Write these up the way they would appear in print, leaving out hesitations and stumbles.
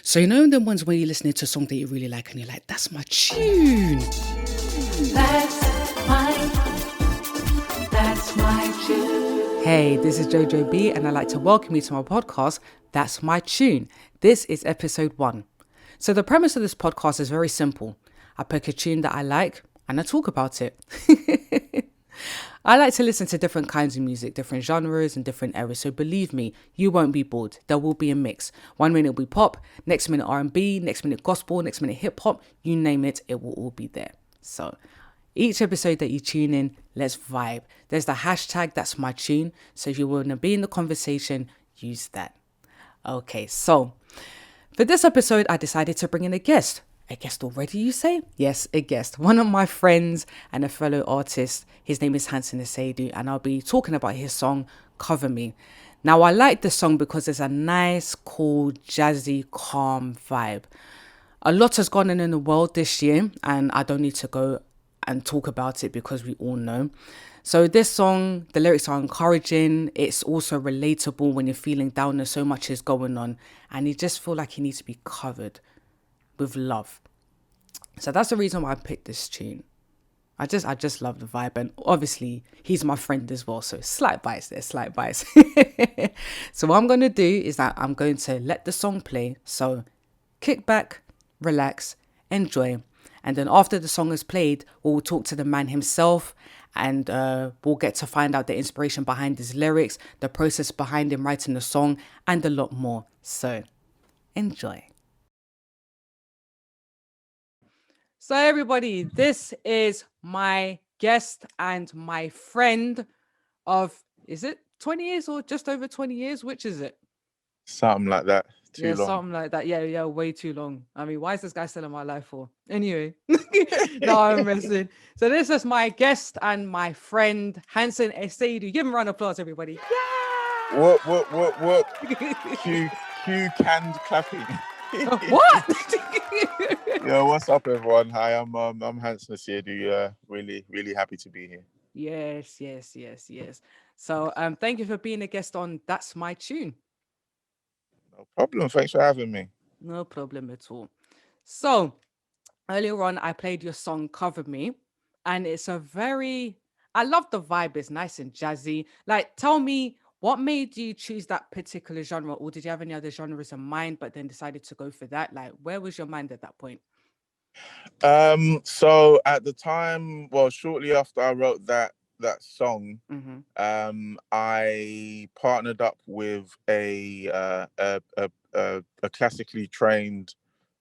So you know the ones where you're listening to a song that you really like and you're like, that's my tune. That's my tune. Hey, this is Jojo B and I'd like to welcome you to my podcast, That's My Tune. This is episode 1. So the premise of this podcast is very simple. I pick a tune that I like and I talk about it. I like to listen to different kinds of music, different genres and different eras. So believe me, you won't be bored. There will be a mix. 1 minute will be pop, next minute R&B, next minute gospel, next minute hip hop. You name it, it will all be there. So each episode that you tune in, let's vibe. There's the hashtag, that's my tune. So if you want to be in the conversation, use that. Okay, so for this episode, I decided to bring in a guest. A guest already, you say? Yes, a guest. One of my friends and a fellow artist. His name is Hanson Asiedu, and I'll be talking about his song, Cover Me. Now, I like this song because there's a nice, cool, jazzy, calm vibe. A lot has gone on in the world this year, and I don't need to go and talk about it because we all know. So this song, the lyrics are encouraging. It's also relatable when you're feeling down and so much is going on, and you just feel like you need to be covered with love. So that's the reason why I picked this tune. I just love the vibe, and obviously he's my friend as well, so slight bias there, slight bias. So what I'm going to do is that I'm going to let the song play. So kick back, relax, enjoy, and then after the song is played, we'll talk to the man himself, and we'll get to find out the inspiration behind his lyrics, the process behind him writing the song, and a lot more. So enjoy. So everybody, this is my guest and my friend of, is it 20 years or just over 20 years? Which is it? Something like that. Too long. Something like that. Yeah, way too long. I mean, why is this guy still in my life for? Anyway, no, I'm messing. So this is my guest and my friend, Hanson Asiedu. Give him a round of applause, everybody. Yeah! What? Cue canned clapping. What? Yeah, what's up, everyone? Hi, I'm Hanson Asiedu. Really happy to be here. Yes. So thank you for being a guest on That's My Tune. No problem. Thanks for having me. No problem at all. So earlier on, I played your song Cover Me, and I love the vibe. It's nice and jazzy. Like, tell me, what made you choose that particular genre, or did you have any other genres in mind, but then decided to go for that? Like, where was your mind at that point? So at the time, well, shortly after I wrote that song, I partnered up with a classically trained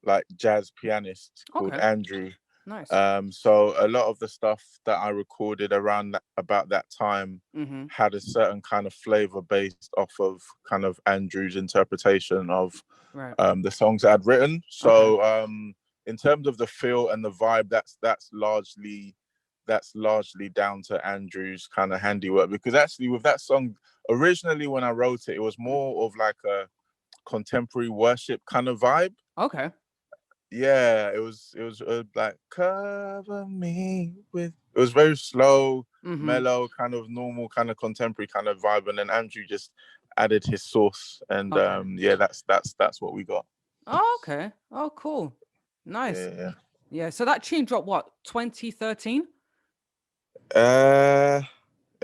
like jazz pianist called Andrew. Nice. So a lot of the stuff that I recorded about that time had a certain kind of flavor based off of kind of Andrew's interpretation of the songs I'd written. So in terms of the feel and the vibe, that's largely down to Andrew's kind of handiwork. Because actually with that song, originally when I wrote it was more of like a contemporary worship kind of vibe. Okay. Yeah, it was like cover me with. It was very slow, mellow, kind of normal, kind of contemporary kind of vibe, and then Andrew just added his sauce, and that's what we got. Oh, okay. Oh, cool. Nice. Yeah. So that tune dropped what, 2013? It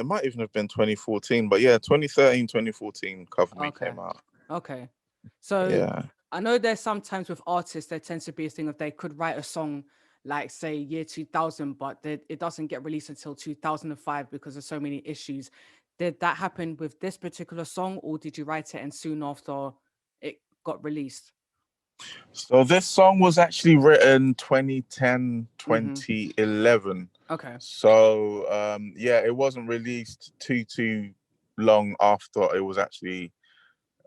might even have been 2014, but yeah, 2013, 2014, Cover Me came out. Okay. So yeah. I know there's sometimes with artists, there tends to be a thing of they could write a song like say year 2000, but it doesn't get released until 2005 because of so many issues. Did that happen with this particular song, or did you write it and soon after it got released? So this song was actually written 2010, 2011. Okay. So it wasn't released too long after it was actually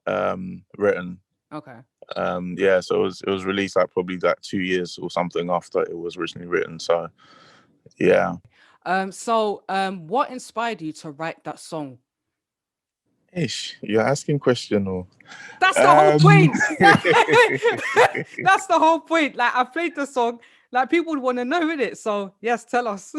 written. Okay. So it was released like probably like 2 years or something after it was originally written. So yeah. What inspired you to write that song? Ish, you're asking question or that's the whole point. That's the whole point. Like, I played the song, like people would want to know in it. So yes, tell us.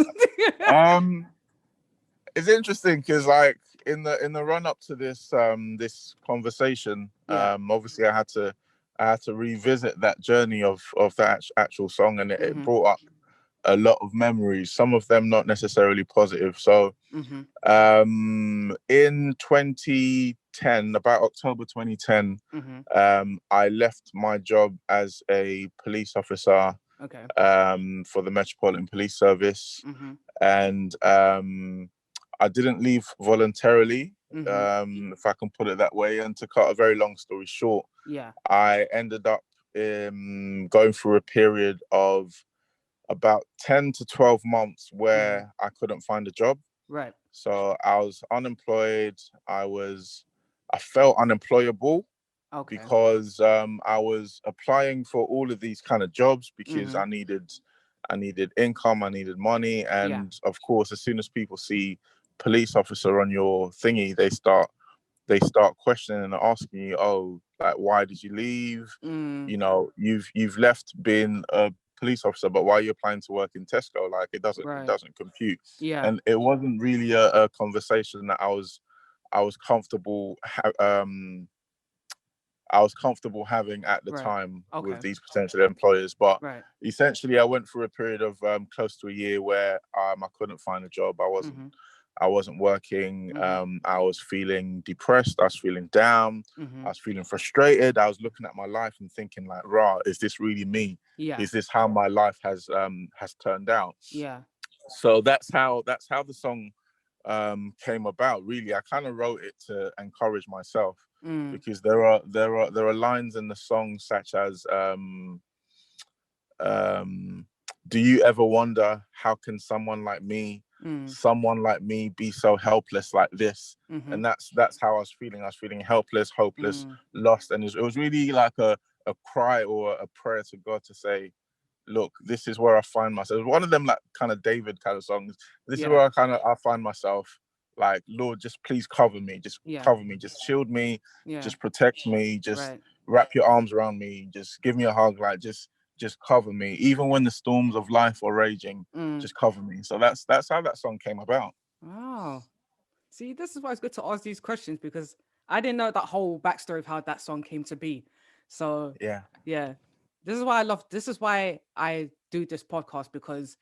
It's interesting because like in the run up to this this conversation, obviously I had to I had to revisit that journey of that actual song, and it Mm-hmm. brought up a lot of memories. Some of them not necessarily positive. So, Mm-hmm. in 2010, about October 2010, Mm-hmm. I left my job as a police officer Okay. for the Metropolitan Police Service, Mm-hmm. and I didn't leave voluntarily, Mm-hmm. if I can put it that way. And to cut a very long story short, Yeah. I ended up going through a period of about 10 to 12 months Mm-hmm. where I couldn't find a job. Right. So I was unemployed. I felt unemployable Okay. because I was applying for all of these kind of jobs because Mm-hmm. I needed income, I needed money, Yeah. and of course, as soon as people see police officer on your thingy, they start questioning and asking you, oh, like, why did you leave? Mm. You know, you've left being a police officer, but why are you applying to work in Tesco? Like, it Right. doesn't compute. Yeah. And it wasn't really a conversation that I was comfortable I was comfortable having at the Right. time with Okay. these potential employers. But Right. essentially, I went through a period of close to a year where I couldn't find a job. Mm-hmm. I wasn't working. Mm-hmm. I was feeling depressed. I was feeling down. Mm-hmm. I was feeling frustrated. I was looking at my life and thinking, like, "Rah, is this really me? Yeah. Is this how my life has turned out?" Yeah. So that's how the song came about. Really, I kind of wrote it to encourage myself, Mm. because there are lines in the song such as um, do you ever wonder how can Mm. someone like me be so helpless like this? Mm-hmm. And that's how I was feeling. I was feeling helpless, hopeless, Mm. lost, and it was really like a cry or a prayer to God to say, look, this is where I find myself. One of them, like, kind of David kind of songs. This is Yeah. where I find myself. Like, Lord, just please Yeah. cover me, just shield me, Yeah. just protect me, just Right. wrap your arms around me, just give me a hug, like, just cover me, even when the storms of life are raging. Mm. Just cover me. So that's how that song came about. Oh. See, this is why it's good to ask these questions because I didn't know that whole backstory of how that song came to be. So Yeah, yeah. This is why I do this podcast because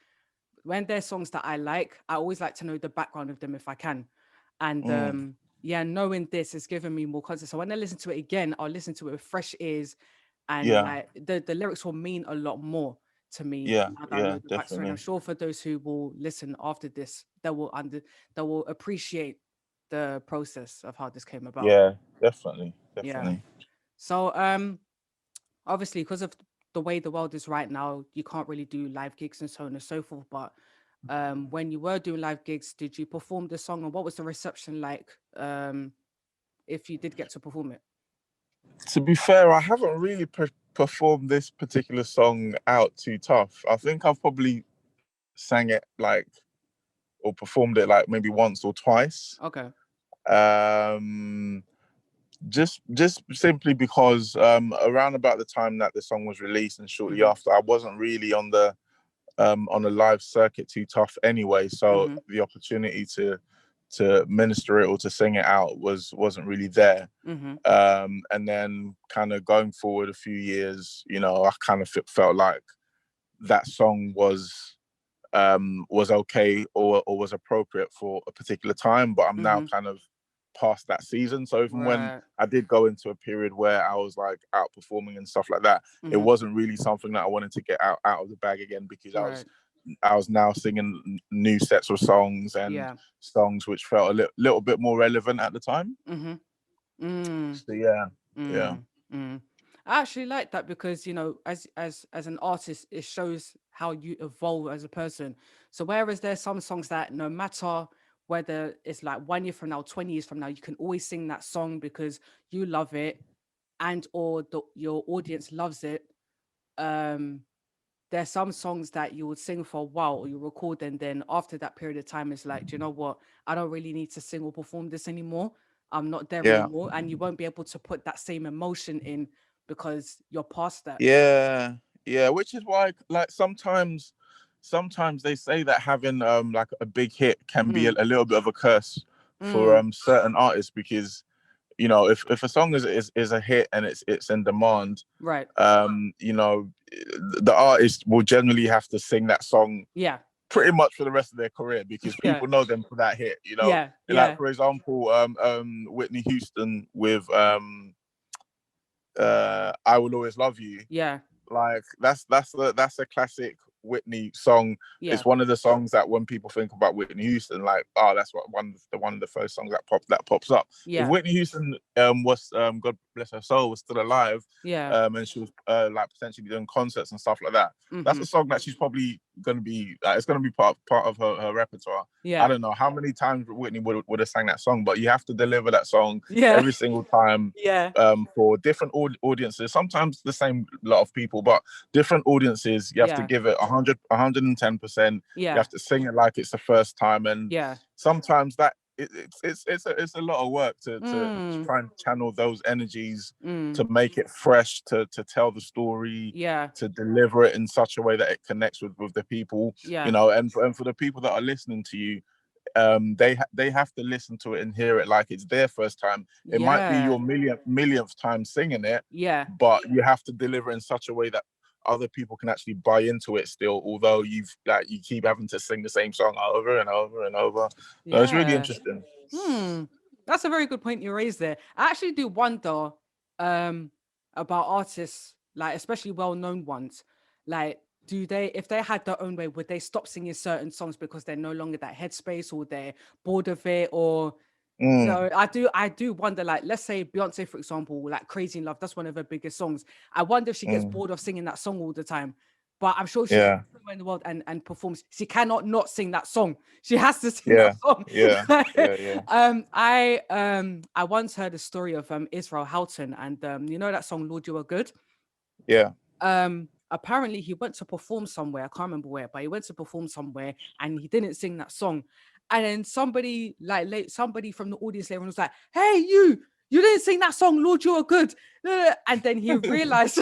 when there's songs that I like, I always like to know the background of them if I can. And mm, yeah, knowing this has given me more context. So when I listen to it again, I'll listen to it with fresh ears and yeah, like the lyrics will mean a lot more to me yeah, now that I yeah, know the backstory. And I'm definitely. sure for those who will listen after this, they will appreciate the process of how this came about. Yeah, definitely, Yeah. definitely. So obviously because of the way the world is right now, you can't really do live gigs and so on and so forth. But when you were doing live gigs, did you perform the song and what was the reception like? If you did get to perform it. To be fair, I haven't really performed this particular song out too tough. I think I've probably sang it, like, or performed it like maybe once or twice. Okay. Um, just simply because around about the time that the song was released and shortly Mm-hmm. after, I wasn't really on the live circuit too tough anyway. So Mm-hmm. the opportunity to minister it or to sing it out wasn't really there. Mm-hmm. And then kind of going forward a few years, I kind of felt like that song was okay or was appropriate for a particular time, but I'm now Mm-hmm. kind of past that season. So even when Right. I did go into a period where I was like outperforming and stuff like that, it Mm-hmm. wasn't really something that I wanted to get out of the bag again, because Right. I was now singing new sets of songs and Yeah. songs which felt a little bit more relevant at the time. Mm-hmm. Mm. So yeah, yeah, Mm. Mm. I actually like that because as an artist, it shows how you evolve as a person. So whereas there's some songs that no matter whether it's like 1 year from now, 20 years from now, you can always sing that song because you love it and or your audience loves it. Um, there's some songs that you would sing for a while or you record and then after that period of time it's like, do you know what? I don't really need to sing or perform this anymore. I'm not there yeah. anymore. And you won't be able to put that same emotion in because you're past that. Yeah, yeah, which is why, like, sometimes they say that having like a big hit can be Mm, a little bit of a curse for mm, certain artists, because you know, if a song is a hit and it's in demand, right, you know, the artist will generally have to sing that song yeah, pretty much for the rest of their career because yeah, people know them for that hit, you know. yeah, Like yeah, for example, Whitney Houston with I Will Always Love You. yeah, Like that's a classic Whitney song. yeah, It's one of the songs that when people think about Whitney Houston, like, oh, that's what one of the first songs that pops up. If yeah, Whitney Houston was God bless her soul, was still alive, yeah, and she was like potentially doing concerts and stuff like that, that's mm-hmm, a song that she's probably gonna be it's gonna be part of her repertoire. I yeah, don't know how many times Whitney would have sang that song, but you have to deliver that song yeah, every single time, yeah, for different audiences, sometimes the same lot of people, but different audiences. You have to yeah, give it 100, 110%. You yeah, have to sing it like it's the first time. And yeah, sometimes that it's a lot of work to mm, try and channel those energies, mm, to make it fresh, to tell the story, yeah, to deliver it in such a way that it connects with the people, you yeah, know, and for the people that are listening to you, they have to listen to it and hear it like it's their first time. It might be yeah, your millionth time singing it, yeah, but you have to deliver in such a way that other people can actually buy into it still, although you keep having to sing the same song over and over and over. So it's really yeah. interesting. Hmm. That's a very good point you raised there. I actually do wonder um about artists, like especially well-known ones. Like, do they, if they had their own way, would they stop singing certain songs because they're no longer that headspace or they're bored of it? Or Mm, so I do wonder, like, let's say Beyonce, for example, like Crazy in Love, that's one of her biggest songs. I wonder if she gets mm, bored of singing that song all the time. But I'm sure she goes yeah, somewhere in the world and performs. She cannot not sing that song. She has to sing that yeah, song. yeah, yeah, yeah, I once heard a story of Israel Houghton, and you know that song Lord You Are Good. yeah. Apparently he went to perform somewhere, I can't remember where, but he went to perform somewhere and he didn't sing that song. And then somebody somebody from the audience later on was like, hey, you didn't sing that song, Lord You Are Good. And then he realized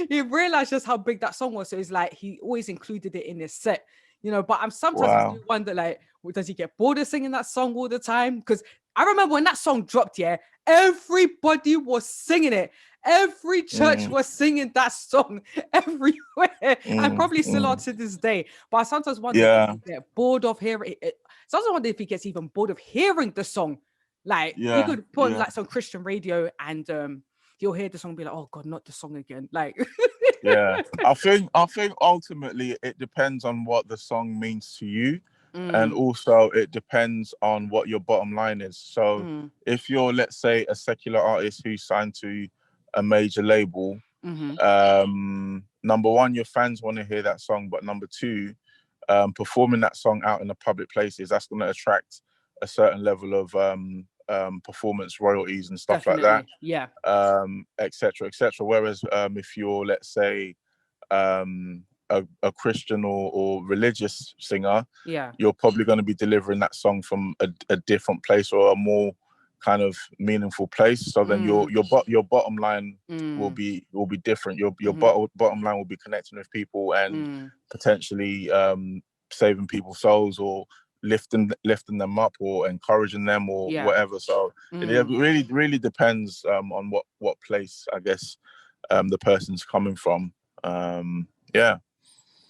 he realized just how big that song was. So it's like he always included it in his set, you know. But I'm sometimes I Wow. do wonder, like, does he get bored of singing that song all the time? Because I remember when that song dropped, yeah, everybody was singing it. Every church Mm, was singing that song everywhere, and mm, probably still are mm. to this day. But I sometimes wonder, does Yeah, he get bored of hearing it? Sometimes I wonder if he gets even bored of hearing the song. Like, he yeah, could put on yeah. like some Christian radio and he'll hear the song and be like, oh God, not the song again. Like, Yeah, I think ultimately it depends on what the song means to you, and mm, also it depends on what your bottom line is. So mm, if you're, let's say, a secular artist who's signed to a major label, mm-hmm, number one, your fans want to hear that song, but number two, performing that song out in the public places, that's going to attract a certain level of performance royalties and stuff like that, definitely. Yeah. etc., etc. Whereas if you're, let's say, a Christian or religious singer, Yeah. you're probably going to be delivering that song from a different place or a more kind of meaningful place. So then Mm, your bottom line will mm, be different. Your mm-hmm, bottom line will be connecting with people and mm, potentially saving people's souls or lifting them up or encouraging them or yeah. whatever. So it Mm, really depends on what place, I guess, the person's coming from. Yeah.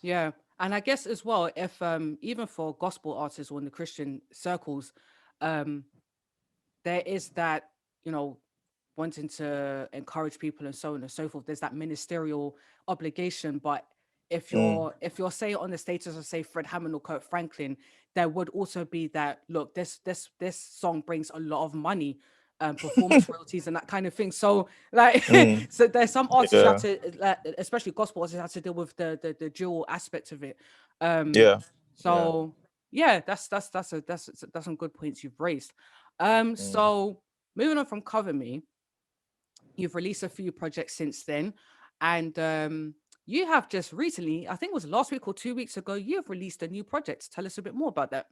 yeah. And I guess as well, if even for gospel artists or in the Christian circles, um, there is that, you know, wanting to encourage people and so on and so forth. There's that ministerial obligation. But Mm, if you're say on the status of say Fred Hammond or Kurt Franklin, there would also be that, look, this song brings a lot of money, performance royalties and that kind of thing. So like mm, so there's some artists who have yeah. to like, especially gospel artists have to deal with the dual aspect of it. Um Yeah. Yeah. so yeah, that's some good points you've raised. Mm. So moving on from Cover Me, you've released a few projects since then, and you have just recently, I think it was last week or 2 weeks ago, you have released a new project. Tell us a bit more about that.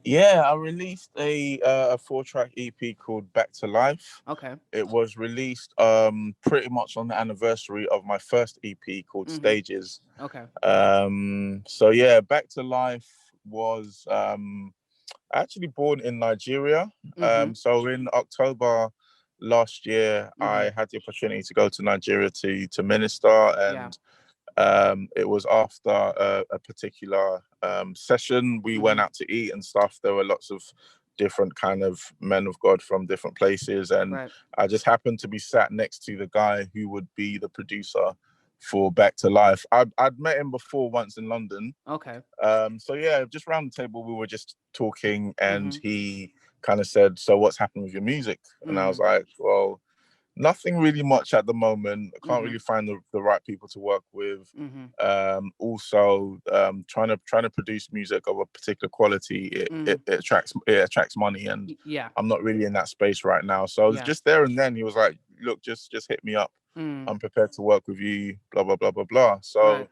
Yeah, I released a 4-track EP called Back to Life. Okay. It was released pretty much on the anniversary of my first EP called Mm-hmm. Stages. Okay. So yeah, Back to Life was Actually born in Nigeria. So in October last year, I had the opportunity to go to Nigeria to minister, and it was after a particular session. We went out to eat and stuff. There were lots of different kind of men of God from different places, and I just happened to be sat next to the guy who would be the producer for Back to Life. I'd met him before once in London. So yeah, just around the table we were just talking, and he kind of said, "So what's happened with your music?" And I was like, "Well, nothing really much at the moment. I can't really find the right people to work with. Also, trying to produce music of a particular quality, it attracts money, and I'm not really in that space right now." So I was just there, and then he was like, "Look, just hit me up. I'm prepared to work with you." Blah blah blah blah blah. So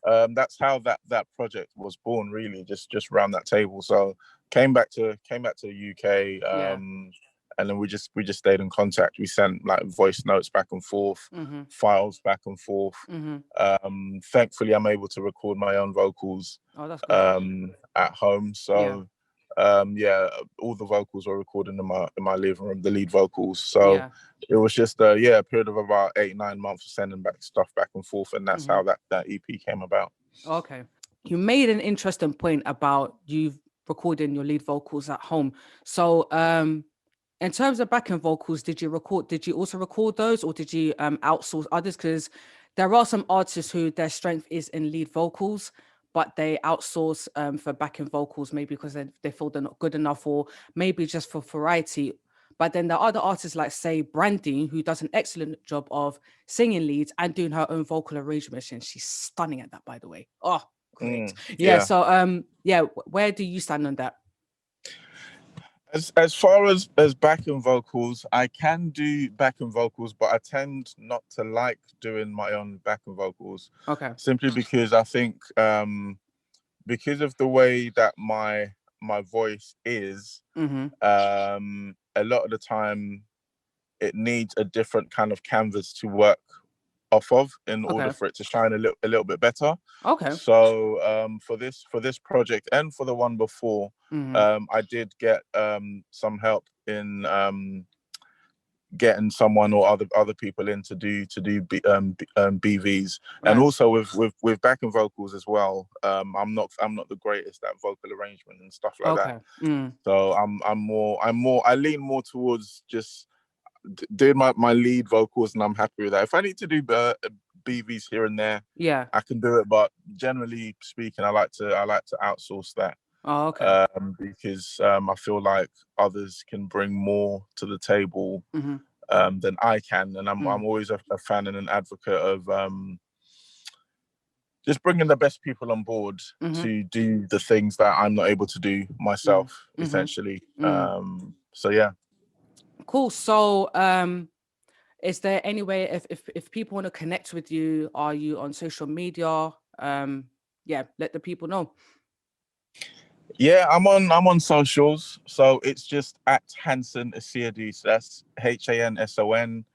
that's how that project was born, really, just around that table. So came back to the UK, and then we just stayed in contact. We sent like voice notes back and forth, files back and forth. Thankfully I'm able to record my own vocals at home. So all the vocals were recorded in my living room, the lead vocals. So it was just a period of about 8-9 months of sending back stuff back and forth, and that's how that EP came about. Okay. You made an interesting point about you recording your lead vocals at home. So in terms of backing vocals, did you also record those, or did you outsource others? Because there are some artists who their strength is in lead vocals, but they outsource for backing vocals, maybe because they feel they're not good enough, or maybe just for variety. But then there are other artists like, say, Brandy, who does an excellent job of singing leads and doing her own vocal arrangements. And she's stunning at that, by the way. Oh, great. So where do you stand on that? As far as backing vocals, I can do backing vocals, but I tend not to like doing my own backing vocals. Simply because I think because of the way that my voice is, a lot of the time it needs a different kind of canvas to work off of in order for it to shine a little bit better. So for this project and for the one before, I did get some help in getting someone or other people in to do BVs, and also with backing vocals as well. I'm not the greatest at vocal arrangement and stuff like that. So I lean more towards just doing my lead vocals, and I'm happy with that. If I need to do BVs here and there, I can do it. But generally speaking, I like to outsource that. Because I feel like others can bring more to the table than I can, and I'm always a fan and an advocate of just bringing the best people on board to do the things that I'm not able to do myself, essentially. So yeah. Cool. So is there any way, if people want to connect with you, are you on social media? Let the people know. Yeah, I'm on socials. So it's just at Hanson Asiedu. So that's HANSON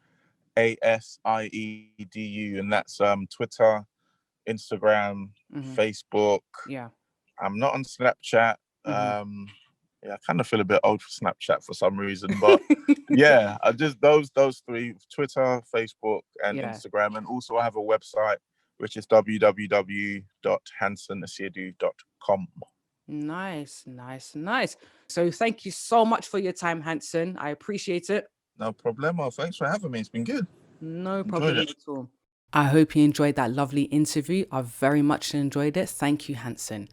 ASIEDU, and that's Twitter, Instagram, Facebook. I'm not on Snapchat. I kind of feel a bit old for Snapchat for some reason, but I just those three: Twitter, Facebook, and Instagram. And also I have a website, which is www.hansonasiedu.com. Nice. So thank you so much for your time, Hanson. I appreciate it. No problem. Well, thanks for having me. It's been good. No problem at all. I hope you enjoyed that lovely interview. I very much enjoyed it. Thank you, Hanson.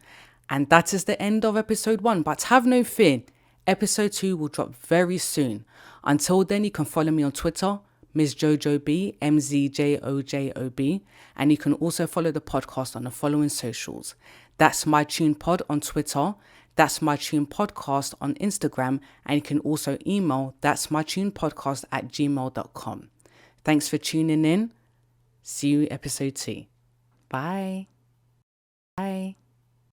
And that is the end of episode 1. But have no fear, episode 2 will drop very soon. Until then, you can follow me on Twitter, Ms. Jojo B, MZJOJOB, and you can also follow the podcast on the following socials. That's My Tune Pod on Twitter, That's My Tune Podcast on Instagram, and you can also email That's My Tune Podcast @gmail.com. Thanks for tuning in. See you episode 2. Bye.